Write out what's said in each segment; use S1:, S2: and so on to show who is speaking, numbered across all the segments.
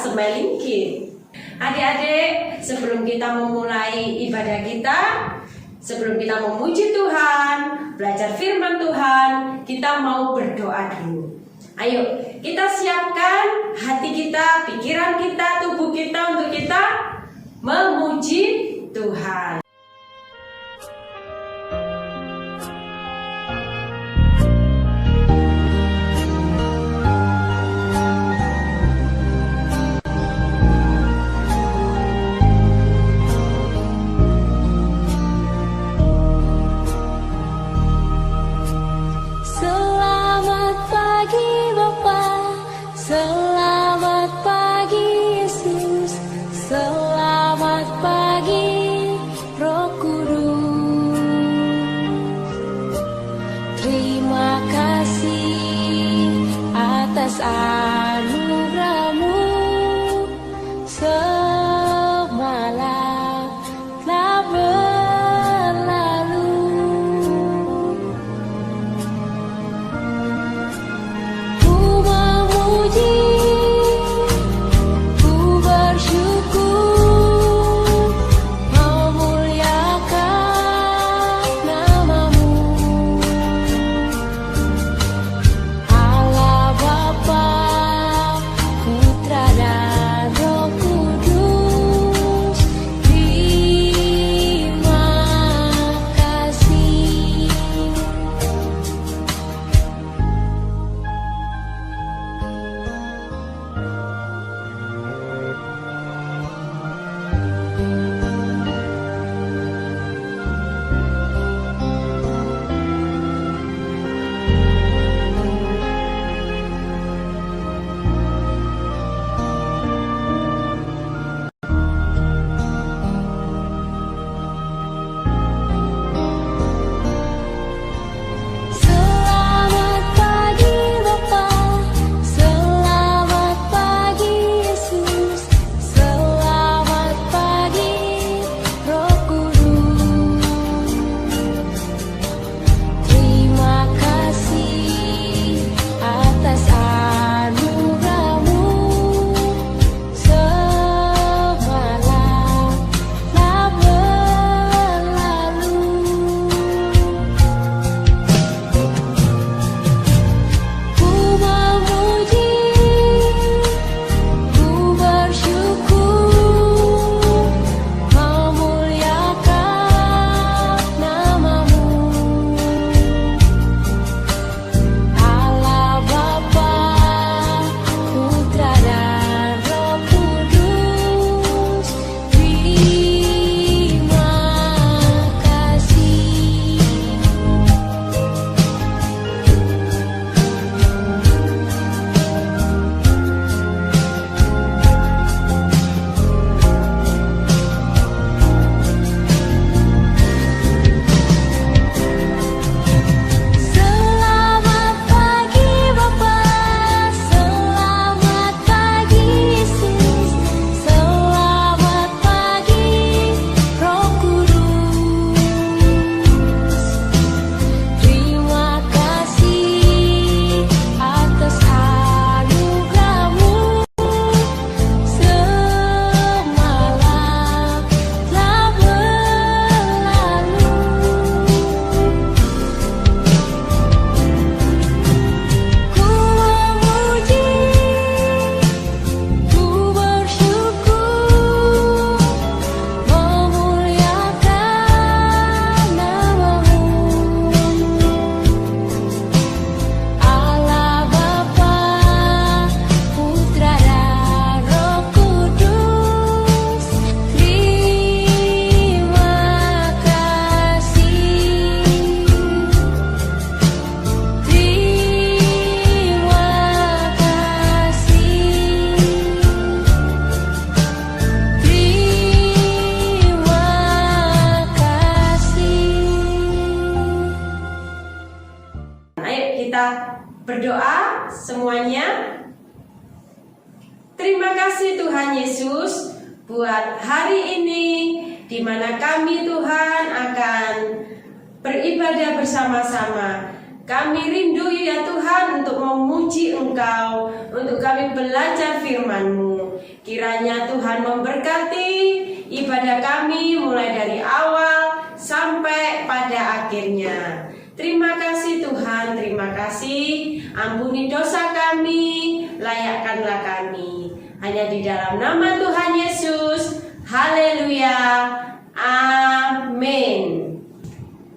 S1: Smiling Kid. Adik-adik, sebelum kita memulai ibadah kita, sebelum kita memuji Tuhan, belajar firman Tuhan, kita mau berdoa dulu. Ayo, kita siapkan hati kita, pikiran kita, tubuh kita untuk kita memuji Tuhan.
S2: Selamat pagi Yesus, selamat pagi Roh Kudus. Terima kasih atas anugerah-Mu semalam telah berlalu. Ku memuji, ku bersyukur, memuliakan nama-Mu. Allah Bapa, Putra dan Roh Kudus, terima kasih. Selamat pagi Bapa, selamat pagi Yesus, selamat pagi Roh Kudus. Terima kasih atas anugerah-Mu semalam telah berlalu. Ku memuji, ku bersyukur, memuliakan nama-Mu. Allah Bapa, Putra dan Roh Kudus, terima kasih. Selamat pagi Bapa, selamat pagi Yesus, selamat pagi Roh Kudus. Terima kasih atas anugerah-Mu semalam telah berlalu. Ku memuji, ku bersyukur, memuliakan nama-Mu. Allah Bapa, Putra dan Roh Kudus, terima kasih. Terima kasih.
S1: Ayo kita berdoa semuanya. Terima kasih Tuhan Yesus buat hari ini di mana kami Tuhan akan beribadah bersama-sama. Kami rindu ya Tuhan untuk memuji Engkau, untuk kami belajar firman-Mu. Kiranya Tuhan memberkati ibadah kami mulai dari awal sampai pada akhirnya. Terima kasih Tuhan, terima kasih. Ampuni dosa kami, layakkanlah kami. Hanya di dalam nama Tuhan Yesus. Haleluya. Amin.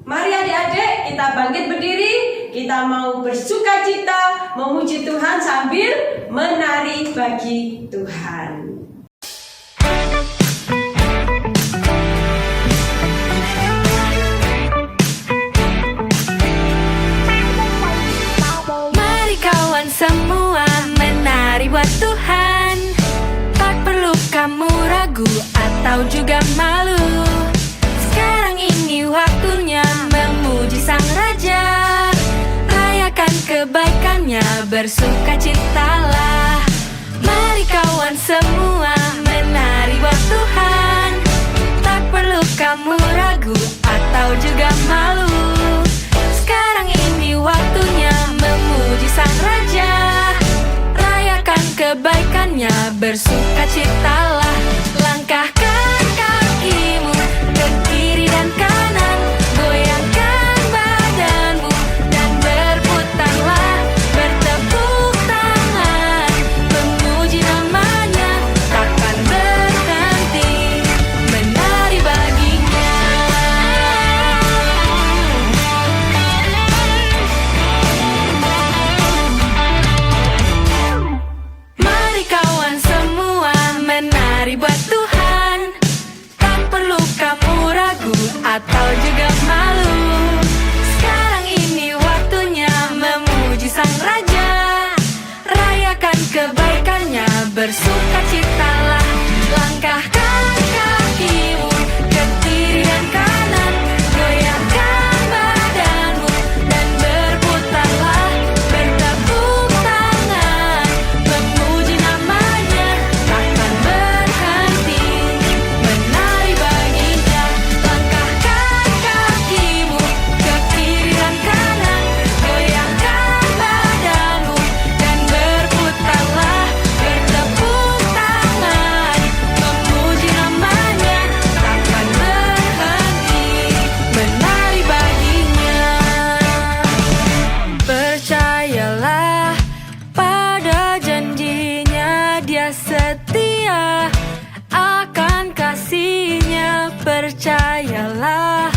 S1: Mari adik-adik kita bangkit berdiri. Kita mau bersuka cita memuji Tuhan sambil menari bagi Tuhan.
S2: Mari kawan semua menari buat Tuhan. Tak perlu kamu ragu atau juga malu. Sekarang ini waktunya memuji Sang Raja. Rayakan kebaikannya, bersukacitalah. Mari kawan semua menari buat Tuhan. Tak perlu kamu ragu atau juga malu. Sekarang ini waktunya memuji Sang Raja. Rayakan kebaikannya, bersukacitalah. Langkahkan kakimu ke kiri dan kanan. Goyangkan badanmu dan berputarlah. Bertepuk tangan, memuji namanya. Takkan berhenti menari baginya. Mari kawan semua menari buat Tuhan. Tak perlu kamu ragu atau juga malu. Sekarang ini waktunya memuji Sang Raja. Rayakan kebaikannya, bersukacitalah. Langkahkan kakimu ke kiri dan kanan. Goyangkan badanmu dan berputarlah. Bertepuk tangan, memuji namanya. Takkan berhenti menari baginya. Langkahkan kakimu ke kiri dan kanan. Goyangkan badanmu dan berputarlah. Bertepuk tangan, memuji namanya. Takkan berhenti menari baginya. Percayalah pada janjinya, Dia setia akan kasihnya. Percayalah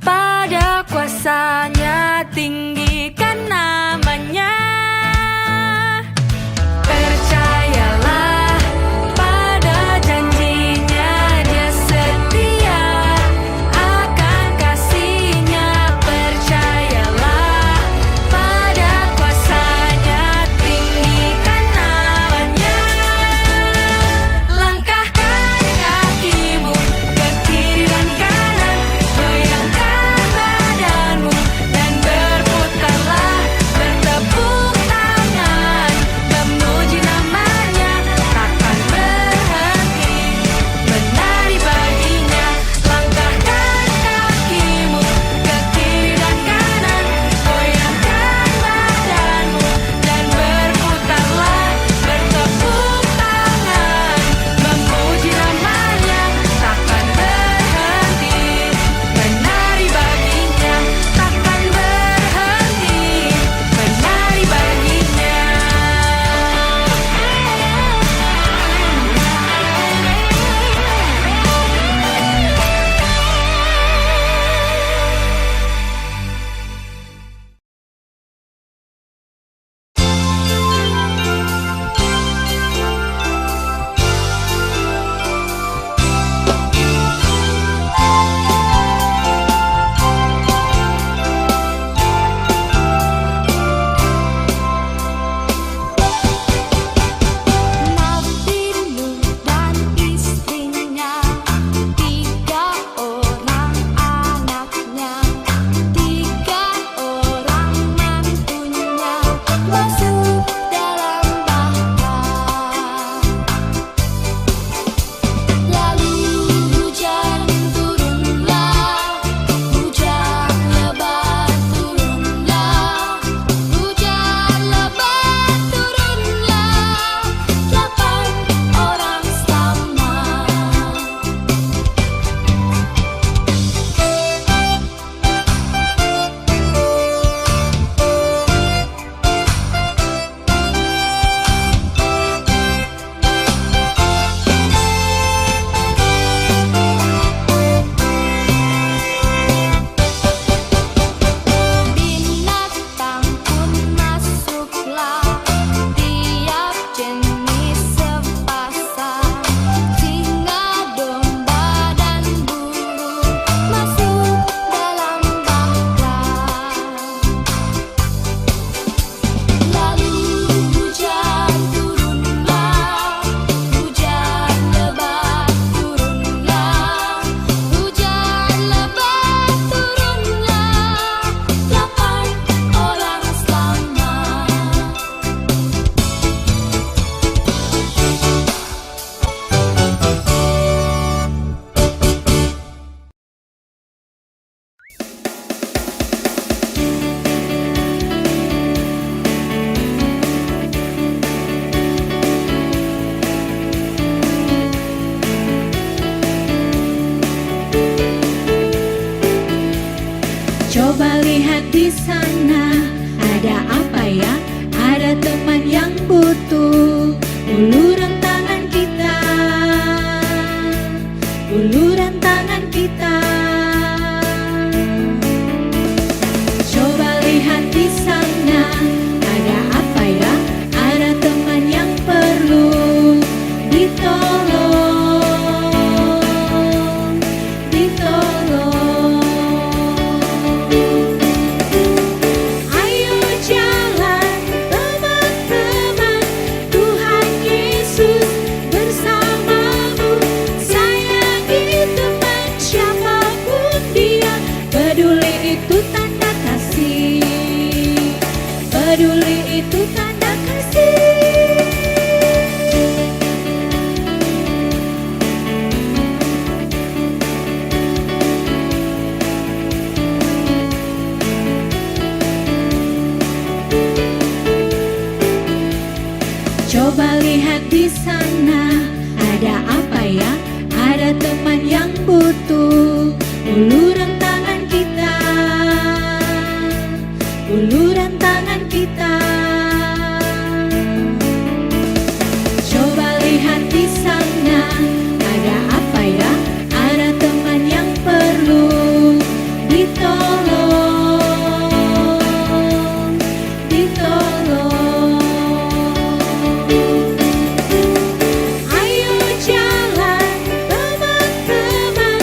S2: pada kuasanya, tinggikan namanya. Percayalah pada janjinya, Dia setia akan kasihnya. Percayalah pada kuasanya, tinggikan namanya. Langkahkan kakimu ke kiri dan kanan. Goyangkan badanmu dan berputar.
S3: lihat di sana, ada apa ya? Ada teman yang butuh uluran tangan kita, uluran tangan kita. Coba lihat di sana, ada apa ya? Ada teman yang perlu ditolong, ditolong. Ayo jalan teman-teman, Tuhan Yesus bersamamu. Sayangi teman siapapun dia, peduli itu tanda kasih, peduli itu tanda kasih. Coba lihat di sana, ada apa ya? Ada teman yang butuh uluran tangan kita, uluran tangan kita. Coba lihat di sana, ada apa ya? Ada teman yang perlu ditolong, ditolong. Ayo jalan teman-teman,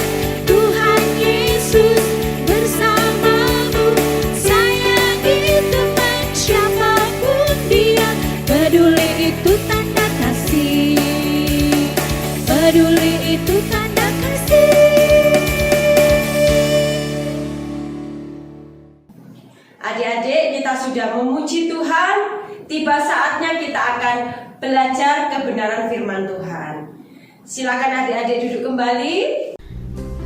S3: Tuhan Yesus bersamamu. Sayangi teman siapapun dia, peduli itu tanda kasih, peduli itu tanda kasih.
S1: Adik-adik, kita sudah memuji Tuhan. Tiba saatnya kita akan belajar kebenaran firman Tuhan. Silakan adik-adik duduk kembali.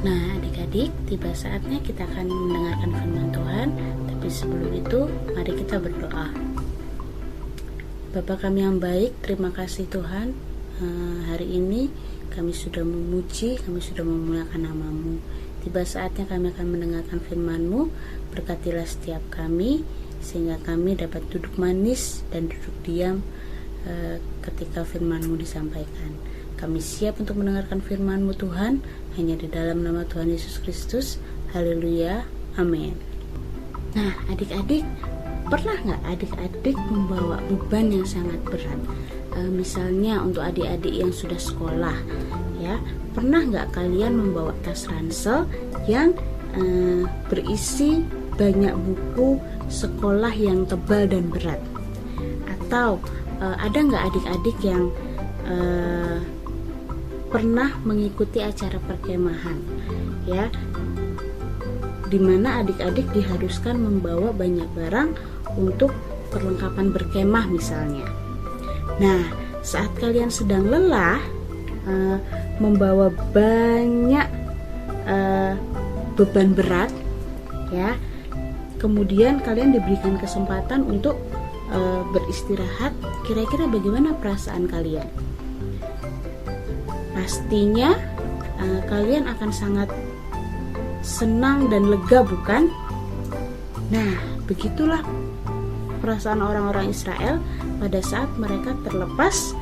S4: Nah, adik-adik, tiba saatnya kita akan mendengarkan firman Tuhan. Tapi sebelum itu, mari kita berdoa. Bapa kami yang baik, terima kasih Tuhan. Hari ini kami sudah memuji, kami sudah memuliakan nama-Mu. Tiba saatnya kami akan mendengarkan firman-Mu. Berkatilah setiap kami, sehingga kami dapat duduk manis dan duduk diam ketika firman-Mu disampaikan. Kami siap untuk mendengarkan firman-Mu Tuhan, hanya di dalam nama Tuhan Yesus Kristus. Haleluya, amin. Nah, adik-adik, pernah nggak adik-adik membawa beban yang sangat berat? Misalnya untuk adik-adik yang sudah sekolah, ya, pernah nggak kalian membawa tas ransel yang berisi banyak buku sekolah yang tebal dan berat? Atau ada nggak adik-adik yang pernah mengikuti acara perkemahan, ya, dimana adik-adik diharuskan membawa banyak barang untuk perlengkapan berkemah misalnya. Nah, saat kalian sedang lelah membawa banyak beban berat, ya, kemudian kalian diberikan kesempatan untuk beristirahat, kira-kira bagaimana perasaan kalian? Pastinya kalian akan sangat senang dan lega, bukan? Nah, begitulah perasaan orang-orang Israel pada saat mereka terlepas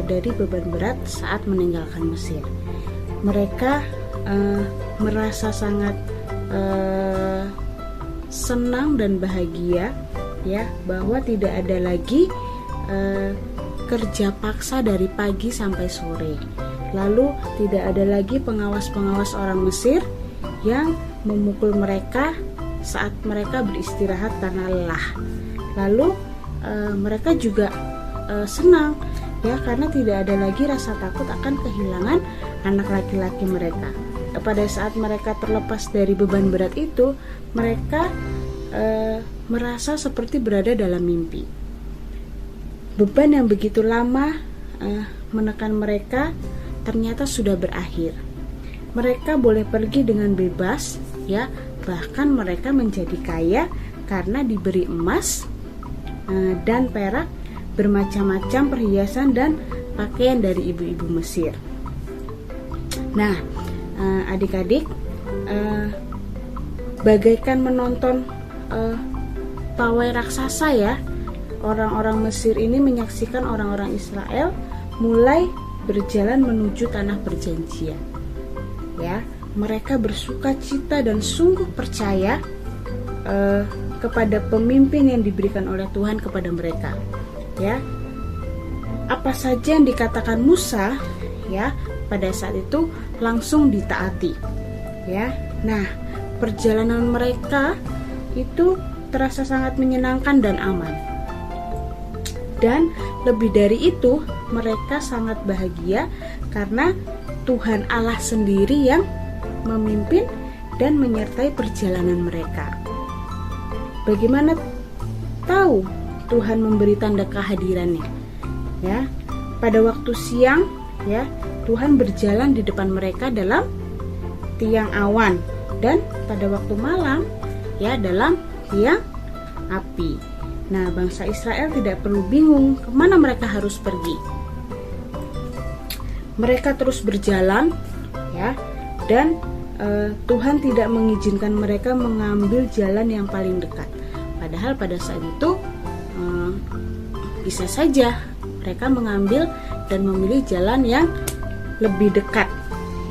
S4: dari beban berat saat meninggalkan Mesir. Mereka merasa sangat senang dan bahagia, ya, bahwa tidak ada lagi kerja paksa dari pagi sampai sore. Lalu tidak ada lagi pengawas-pengawas orang Mesir yang memukul mereka saat mereka beristirahat karena lelah. Lalu mereka juga senang, ya, karena tidak ada lagi rasa takut akan kehilangan anak laki-laki mereka. Pada saat mereka terlepas dari beban berat itu, mereka merasa seperti berada dalam mimpi. Beban yang begitu lama menekan mereka ternyata sudah berakhir. Mereka boleh pergi dengan bebas, ya, bahkan mereka menjadi kaya karena diberi emas dan perak, bermacam-macam perhiasan dan pakaian dari ibu-ibu Mesir. Nah, adik-adik, bagaikan menonton pawai raksasa ya. Orang-orang Mesir ini menyaksikan orang-orang Israel mulai berjalan menuju tanah perjanjian. Ya, mereka bersuka cita dan sungguh percaya kepada pemimpin yang diberikan oleh Tuhan kepada mereka. Ya, apa saja yang dikatakan Musa, ya, pada saat itu langsung ditaati. Ya, nah, perjalanan mereka itu terasa sangat menyenangkan dan aman. Dan lebih dari itu, mereka sangat bahagia karena Tuhan Allah sendiri yang memimpin dan menyertai perjalanan mereka. Bagaimana tahu Tuhan memberi tanda kehadirannya? Ya, pada waktu siang, ya, Tuhan berjalan di depan mereka dalam tiang awan, dan pada waktu malam, ya, dalam tiang api. Nah, bangsa Israel tidak perlu bingung kemana mereka harus pergi. Mereka terus berjalan, ya, dan Tuhan tidak mengizinkan mereka mengambil jalan yang paling dekat. Padahal pada saat itu bisa saja mereka mengambil dan memilih jalan yang lebih dekat,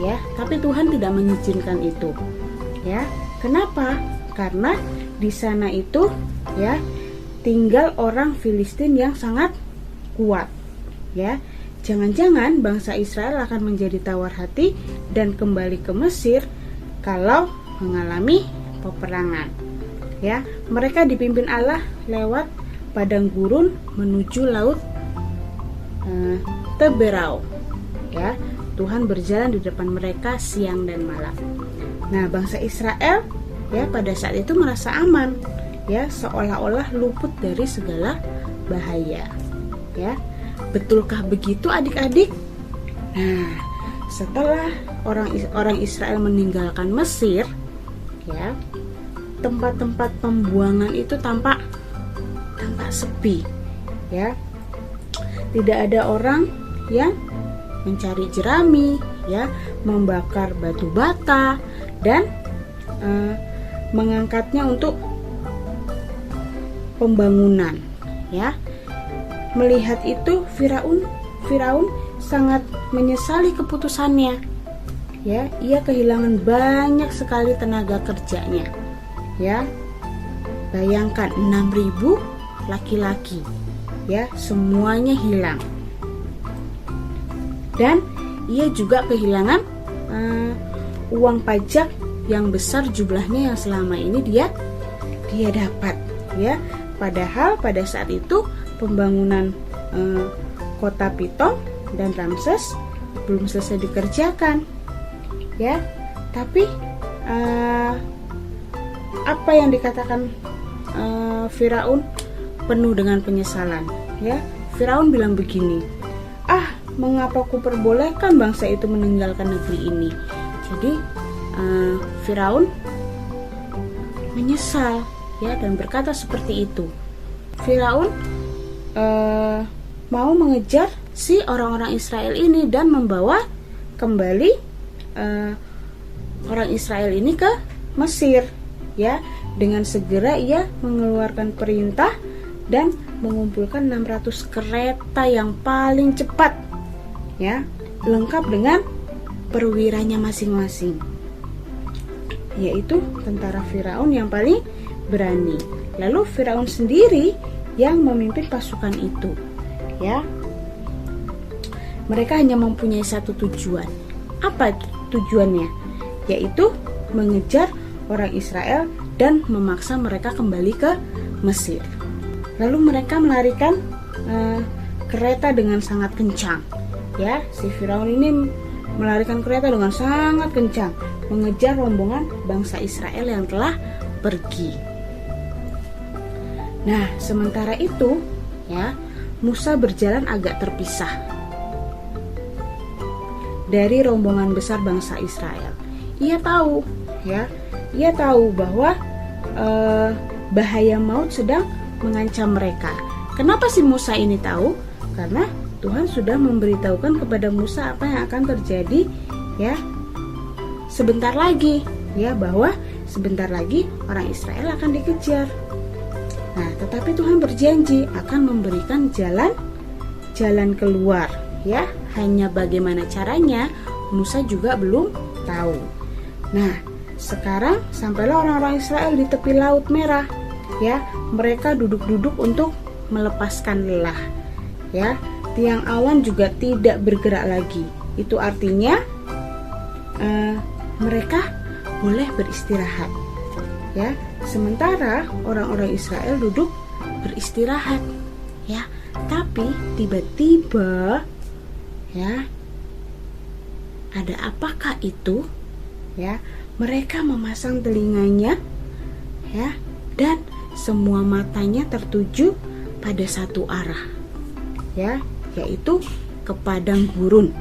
S4: ya. Tapi Tuhan tidak mengizinkan itu, ya. Kenapa? Karena di sana itu, ya, tinggal orang Filistin yang sangat kuat, ya. Jangan-jangan bangsa Israel akan menjadi tawar hati dan kembali ke Mesir kalau mengalami peperangan. Ya, mereka dipimpin Allah lewat padang gurun menuju laut Teberau. Ya, Tuhan berjalan di depan mereka siang dan malam. Nah, bangsa Israel, ya, pada saat itu merasa aman, ya, seolah-olah luput dari segala bahaya. Ya, betulkah begitu adik-adik? Nah, setelah orang Israel meninggalkan Mesir, ya, tempat-tempat pembuangan itu tampak sepi, ya. Tidak ada orang yang mencari jerami, ya, membakar batu bata dan mengangkatnya untuk pembangunan, ya. Melihat itu Firaun sangat menyesali keputusannya. Ya, ia kehilangan banyak sekali tenaga kerjanya. Ya. Bayangkan 6.000 laki-laki. Ya, semuanya hilang. Dan ia juga kehilangan uang pajak yang besar jumlahnya yang selama ini dia dapat, ya. Padahal pada saat itu pembangunan kota Pitom dan Ramses belum selesai dikerjakan, ya. Tapi apa yang dikatakan Firaun penuh dengan penyesalan, ya. Firaun bilang begini, mengapa ku perbolehkan bangsa itu meninggalkan negeri ini? Jadi Firaun menyesal, ya, dan berkata seperti itu. Firaun mau mengejar si orang-orang Israel ini dan membawa kembali orang Israel ini ke Mesir, ya. Dengan segera ia mengeluarkan perintah dan mengumpulkan 600 kereta yang paling cepat, ya, lengkap dengan perwiranya masing-masing, yaitu tentara Firaun yang paling berani. Lalu Firaun sendiri yang memimpin pasukan itu, ya. Mereka hanya mempunyai satu tujuan. Apa tujuannya? Yaitu mengejar orang Israel dan memaksa mereka kembali ke Mesir. Lalu mereka melarikan kereta dengan sangat kencang, ya. Si Firaun ini melarikan kereta dengan sangat kencang mengejar rombongan bangsa Israel yang telah pergi. Nah, sementara itu, ya, Musa berjalan agak terpisah dari rombongan besar bangsa Israel. Ia tahu, ya, bahwa bahaya maut sedang mengancam mereka. Kenapa si Musa ini tahu? Karena Tuhan sudah memberitahukan kepada Musa apa yang akan terjadi, ya, sebentar lagi, ya, bahwa sebentar lagi orang Israel akan dikejar. Nah, tetapi Tuhan berjanji akan memberikan jalan keluar, ya. Hanya bagaimana caranya Musa juga belum tahu. Nah, sekarang sampailah orang-orang Israel di tepi Laut Merah, ya. Mereka duduk-duduk untuk melepaskan lelah, ya. Tiang awan juga tidak bergerak lagi. Itu artinya mereka boleh beristirahat, ya. Sementara orang-orang Israel duduk beristirahat, ya. Tapi tiba-tiba, ya, ada apakah itu? Ya, mereka memasang telinganya, ya, dan semua matanya tertuju pada satu arah, ya, yaitu ke padang gurun,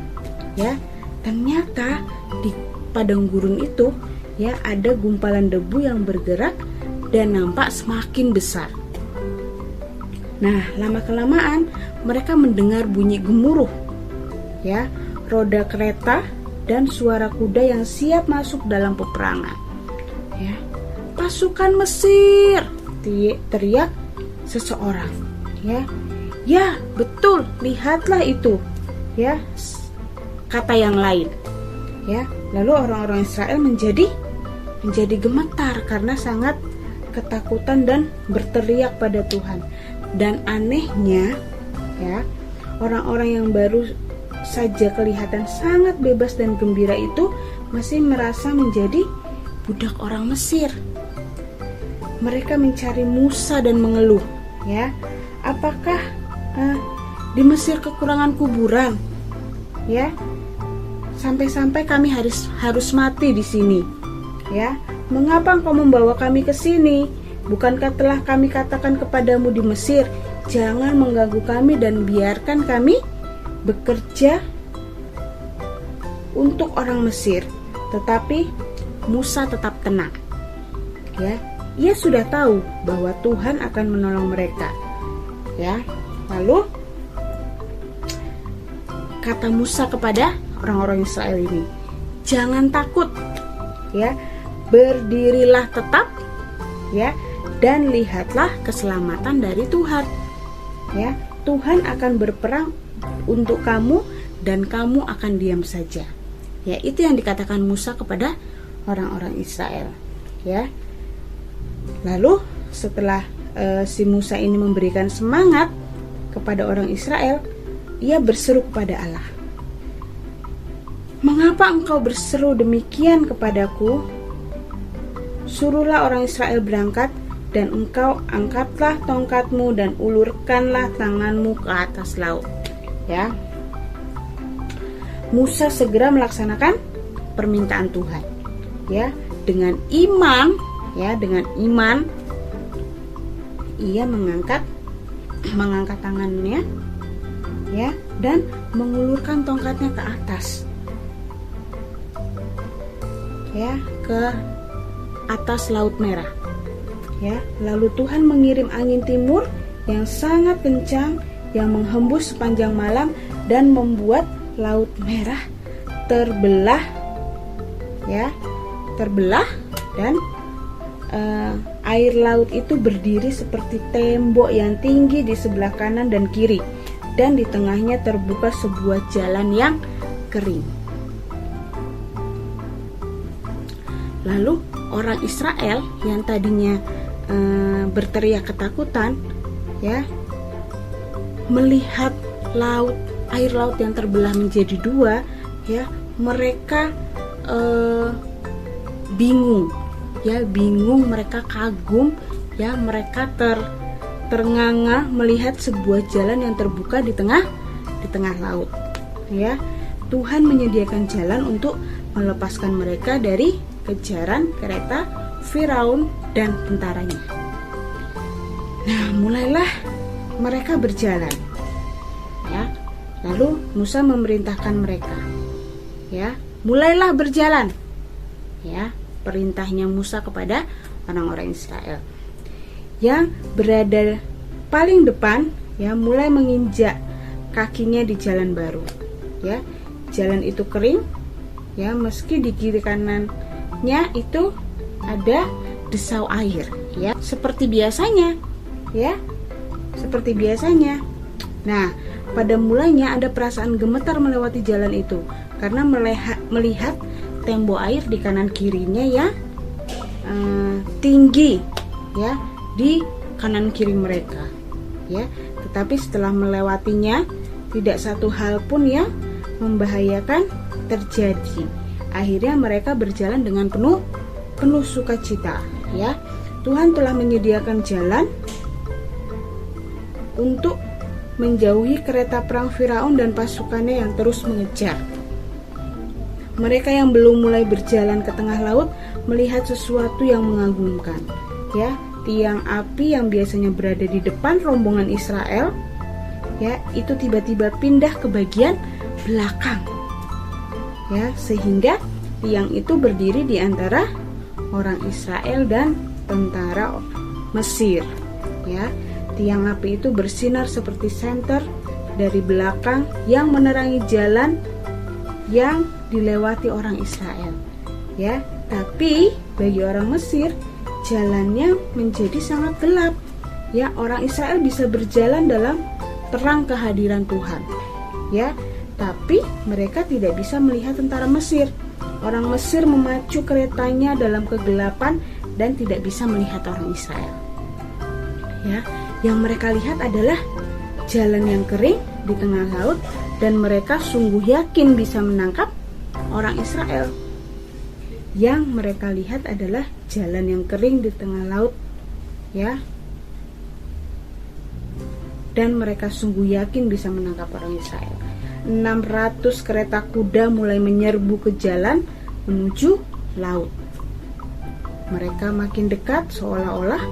S4: ya. Ternyata di padang gurun itu, ya, ada gumpalan debu yang bergerak dan nampak semakin besar. Nah, lama-kelamaan mereka mendengar bunyi gemuruh, ya, roda kereta dan suara kuda yang siap masuk dalam peperangan. Ya, pasukan Mesir, teriak seseorang. Ya, betul, lihatlah itu. Ya, kata yang lain. Ya, lalu orang-orang Israel menjadi gemetar karena sangat ketakutan dan berteriak pada Tuhan. Dan anehnya, ya, orang-orang yang baru saja kelihatan sangat bebas dan gembira itu masih merasa menjadi budak orang Mesir. Mereka mencari Musa dan mengeluh, ya. Apakah di Mesir kekurangan kuburan? Ya. Sampai-sampai kami harus mati di sini. Ya. Mengapa engkau membawa kami ke sini? Bukankah telah kami katakan kepadamu di Mesir, jangan mengganggu kami dan biarkan kami bekerja untuk orang Mesir. Tetapi Musa tetap tenang. Ya, ia sudah tahu bahwa Tuhan akan menolong mereka. Ya, lalu kata Musa kepada orang-orang Israel ini, jangan takut. Ya, berdirilah tetap. Ya, dan lihatlah keselamatan dari Tuhan. Ya, Tuhan akan berperang untuk kamu dan kamu akan diam saja. Ya, itu yang dikatakan Musa kepada orang-orang Israel. Ya. Lalu setelah si Musa ini memberikan semangat kepada orang Israel, ia berseru kepada Allah. Mengapa engkau berseru demikian kepadaku? Suruhlah orang Israel berangkat, dan engkau angkatlah tongkatmu dan ulurkanlah tanganmu ke atas laut. Ya. Musa segera melaksanakan permintaan Tuhan. Ya, dengan iman, ia mengangkat tangannya, ya, dan mengulurkan tongkatnya ke atas. Ya, ke atas Laut Merah. Ya, lalu Tuhan mengirim angin timur yang sangat kencang yang menghembus sepanjang malam dan membuat Laut Merah terbelah, ya, dan air laut itu berdiri seperti tembok yang tinggi di sebelah kanan dan kiri, dan di tengahnya terbuka sebuah jalan yang kering. Lalu orang Israel yang tadinya berteriak ketakutan, ya, melihat air laut yang terbelah menjadi dua, ya, mereka bingung, mereka kagum, ya, mereka ternganga melihat sebuah jalan yang terbuka di tengah laut, ya. Tuhan menyediakan jalan untuk melepaskan mereka dari kejaran kereta Firaun dan tentaranya. Nah, mulailah mereka berjalan. Ya. Lalu Musa memerintahkan mereka. Ya, mulailah berjalan. Ya, perintahnya Musa kepada orang-orang Israel. Yang berada paling depan, ya, mulai menginjak kakinya di jalan baru. Ya, jalan itu kering. Ya, meski di kiri kanannya itu ada desau air, ya, seperti biasanya, ya, seperti biasanya. Nah, pada mulanya ada perasaan gemetar melewati jalan itu karena melihat tembok air di kanan kirinya yang tinggi, ya, di kanan kiri mereka, ya. Tetapi setelah melewatinya, tidak satu hal pun yang membahayakan terjadi. Akhirnya mereka berjalan dengan penuh sukacita, ya. Tuhan telah menyediakan jalan untuk menjauhi kereta perang Firaun dan pasukannya yang terus mengejar. Mereka yang belum mulai berjalan ke tengah laut melihat sesuatu yang mengagumkan, ya. Tiang api yang biasanya berada di depan rombongan Israel, ya, itu tiba-tiba pindah ke bagian belakang, ya, sehingga tiang itu berdiri di antara orang Israel dan tentara Mesir, ya. Tiang api itu bersinar seperti senter dari belakang yang menerangi jalan yang dilewati orang Israel, ya. Tapi bagi orang Mesir jalannya menjadi sangat gelap, ya. Orang Israel bisa berjalan dalam terang kehadiran Tuhan, ya. Tapi mereka tidak bisa melihat tentara Mesir. Orang Mesir memacu keretanya dalam kegelapan dan tidak bisa melihat orang Israel, ya. Yang mereka lihat adalah jalan yang kering di tengah laut dan mereka sungguh yakin bisa menangkap orang Israel. Yang mereka lihat adalah jalan yang kering di tengah laut, ya. Dan mereka sungguh yakin bisa menangkap orang Israel. 600 kereta kuda mulai menyerbu ke jalan menuju laut. Mereka makin dekat seolah-olah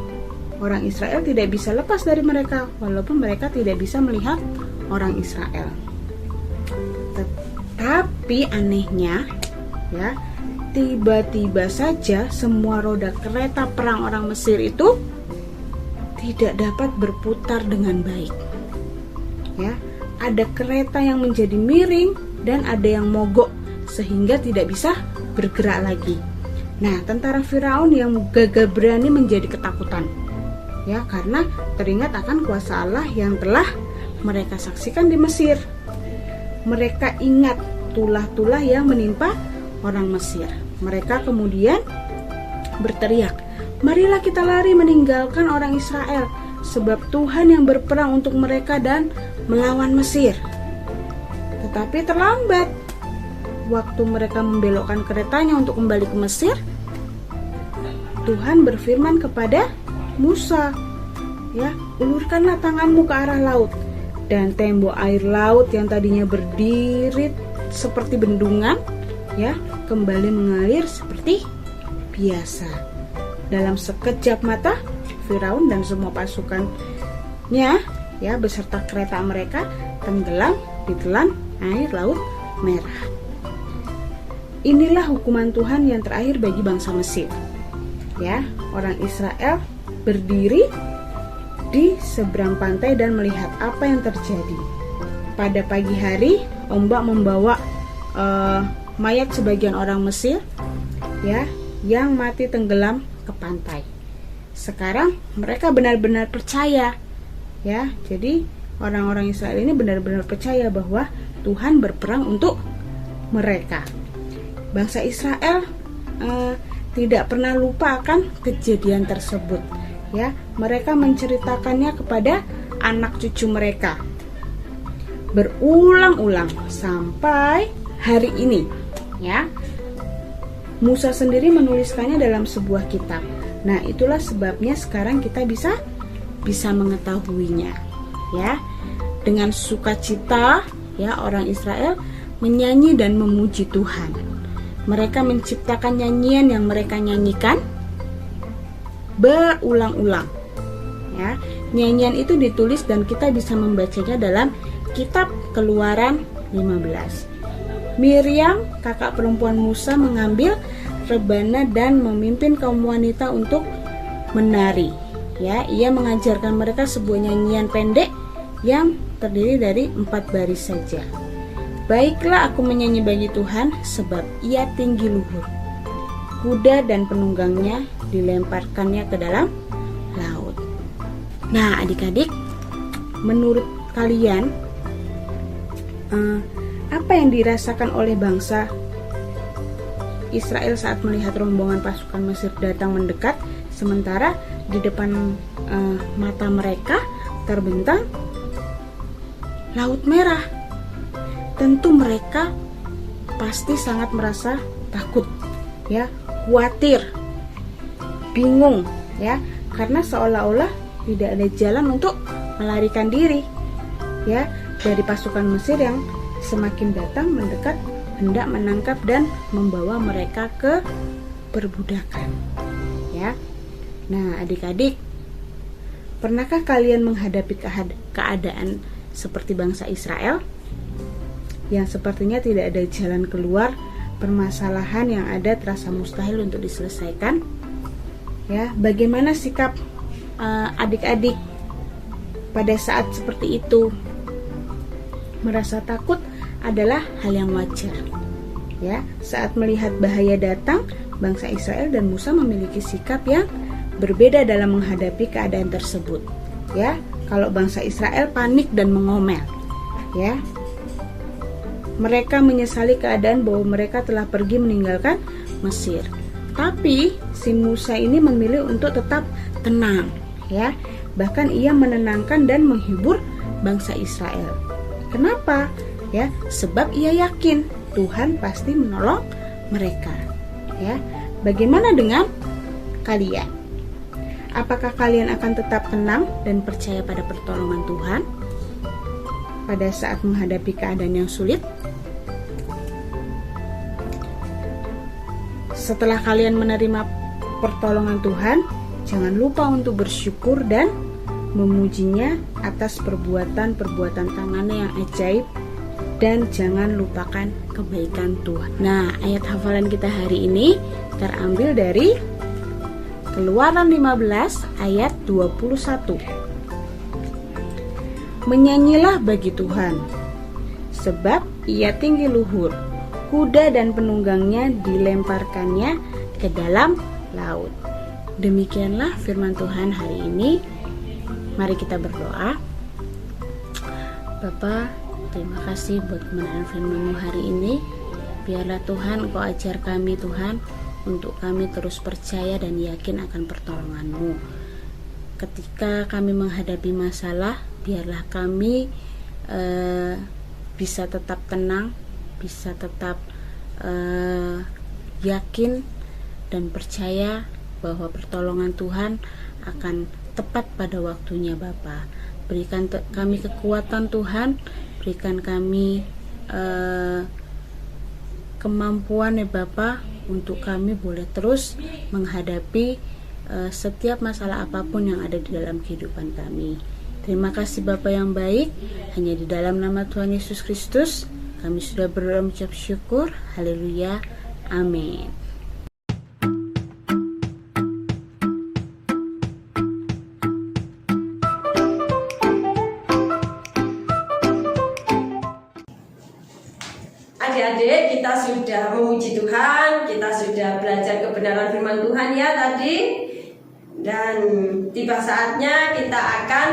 S4: orang Israel tidak bisa lepas dari mereka, walaupun mereka tidak bisa melihat orang Israel. Tetapi anehnya, ya, tiba-tiba saja semua roda kereta perang orang Mesir itu tidak dapat berputar dengan baik, ya. Ada kereta yang menjadi miring dan ada yang mogok sehingga tidak bisa bergerak lagi. Nah, tentara Firaun yang gagah berani menjadi ketakutan, ya, karena teringat akan kuasa Allah yang telah mereka saksikan di Mesir. Mereka ingat tulah-tulah yang menimpa orang Mesir. Mereka kemudian berteriak, "Marilah kita lari meninggalkan orang Israel, sebab Tuhan yang berperang untuk mereka dan melawan Mesir." Tetapi terlambat. Waktu mereka membelokkan keretanya untuk kembali ke Mesir, Tuhan berfirman kepada Musa, ya, "Ulurkanlah tanganmu ke arah laut." Dan tembok air laut yang tadinya berdiri seperti bendungan, ya, kembali mengalir seperti biasa. Dalam sekejap mata, Firaun dan semua pasukannya, ya, beserta kereta mereka tenggelam ditelan air laut merah. Inilah hukuman Tuhan yang terakhir bagi bangsa Mesir, ya. Orang Israel berdiri di seberang pantai dan melihat apa yang terjadi. Pada pagi hari, ombak membawa mayat sebagian orang Mesir, ya, yang mati tenggelam ke pantai. Sekarang mereka benar-benar percaya, ya. Jadi orang-orang Israel ini benar-benar percaya bahwa Tuhan berperang untuk mereka. Bangsa Israel tidak pernah lupa akan kejadian tersebut, ya. Mereka menceritakannya kepada anak cucu mereka berulang-ulang sampai hari ini, ya. Musa sendiri menuliskannya dalam sebuah kitab. Nah, itulah sebabnya sekarang kita bisa mengetahuinya, ya. Dengan sukacita, ya, orang Israel menyanyi dan memuji Tuhan. Mereka menciptakan nyanyian yang mereka nyanyikan berulang-ulang, ya. Nyanyian itu ditulis dan kita bisa membacanya dalam kitab Keluaran 15. Miriam, kakak perempuan Musa, mengambil rebana dan memimpin kaum wanita untuk menari, ya. Ia mengajarkan mereka sebuah nyanyian pendek yang terdiri dari 4 baris saja. "Baiklah, aku menyanyi bagi Tuhan, sebab Ia tinggi luhur. kuda dan penunggangnya dilemparkannya ke dalam laut. Nah, adik-adik, menurut kalian apa yang dirasakan oleh bangsa Israel saat melihat rombongan pasukan Mesir datang mendekat, sementara di depan mata mereka terbentang Laut Merah? Tentu mereka pasti sangat merasa takut, ya, khawatir, bingung, ya, karena seolah-olah tidak ada jalan untuk melarikan diri, ya, dari pasukan Mesir yang semakin datang mendekat, hendak menangkap dan membawa mereka ke perbudakan, ya. Nah, adik-adik, pernahkah kalian menghadapi keadaan seperti bangsa Israel yang sepertinya tidak ada jalan keluar, permasalahan yang ada terasa mustahil untuk diselesaikan? Ya, bagaimana sikap adik-adik pada saat seperti itu? Merasa takut adalah hal yang wajar. Ya, saat melihat bahaya datang, bangsa Israel dan Musa memiliki sikap yang berbeda dalam menghadapi keadaan tersebut. Ya, kalau bangsa Israel panik dan mengomel, ya, mereka menyesali keadaan bahwa mereka telah pergi meninggalkan Mesir. Tapi si Musa ini memilih untuk tetap tenang, ya. Bahkan ia menenangkan dan menghibur bangsa Israel. Kenapa? Ya, sebab ia yakin Tuhan pasti menolong mereka, ya. Bagaimana dengan kalian? Apakah kalian akan tetap tenang dan percaya pada pertolongan Tuhan pada saat menghadapi keadaan yang sulit? Setelah kalian menerima pertolongan Tuhan, jangan lupa untuk bersyukur dan memujinya atas perbuatan-perbuatan tangannya yang ajaib, dan jangan lupakan kebaikan Tuhan. Nah, ayat hafalan kita hari ini terambil dari Keluaran 15 ayat 21. Menyanyilah bagi Tuhan, sebab ia tinggi luhur, kuda dan penunggangnya dilemparkannya ke dalam laut. Demikianlah firman Tuhan hari ini. Mari kita berdoa. Bapa, terima kasih buat kebenaran firman-Mu hari ini. Biarlah Tuhan Engkau ajar kami, Tuhan, untuk kami terus percaya dan yakin akan pertolongan-Mu. Ketika kami menghadapi masalah, biarlah kami bisa tetap tenang, bisa tetap yakin dan percaya bahwa pertolongan Tuhan akan tepat pada waktunya, Bapa. Berikan kami kekuatan, Tuhan. Berikan kami kemampuan, ya Bapa, untuk kami boleh terus menghadapi setiap masalah apapun yang ada di dalam kehidupan kami. Terima kasih Bapa yang baik. Hanya di dalam nama Tuhan Yesus Kristus kami sudah berdoa mengucap syukur. Haleluya. Amin.
S1: Adik-adik, kita sudah memuji Tuhan, kita sudah belajar kebenaran firman Tuhan ya tadi. Dan tiba saatnya kita akan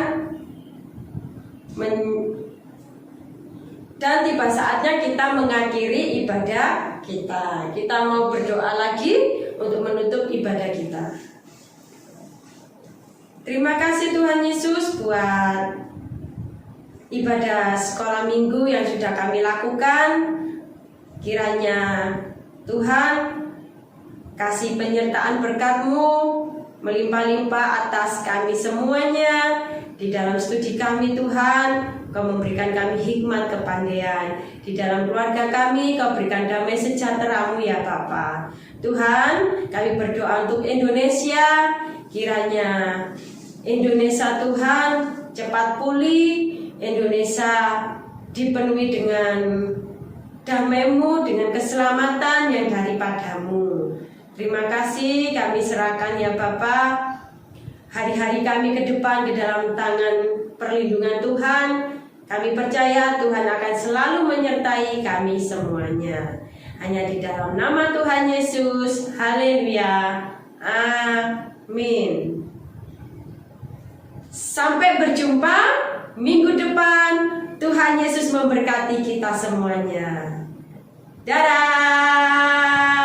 S1: mengakhiri ibadah kita. Kita mau berdoa lagi untuk menutup ibadah kita. Terima kasih Tuhan Yesus buat ibadah sekolah minggu yang sudah kami lakukan. Kiranya Tuhan kasih penyertaan berkat-Mu melimpah-limpah atas kami semuanya. Di dalam studi kami Tuhan, Kau memberikan kami hikmat kepandaian. Di dalam keluarga kami Kau berikan damai sejahtera-Mu ya Bapa. Tuhan, kami berdoa untuk Indonesia. Kiranya Indonesia Tuhan cepat pulih. Indonesia dipenuhi dengan damai-Mu, dengan keselamatan yang daripada-Mu. Terima kasih, kami serahkan ya Bapa hari-hari kami ke depan ke dalam tangan perlindungan Tuhan. Kami percaya Tuhan akan selalu menyertai kami semuanya. Hanya di dalam nama Tuhan Yesus. Haleluya. Amin. Sampai berjumpa minggu depan. Tuhan Yesus memberkati kita semuanya. Dadah.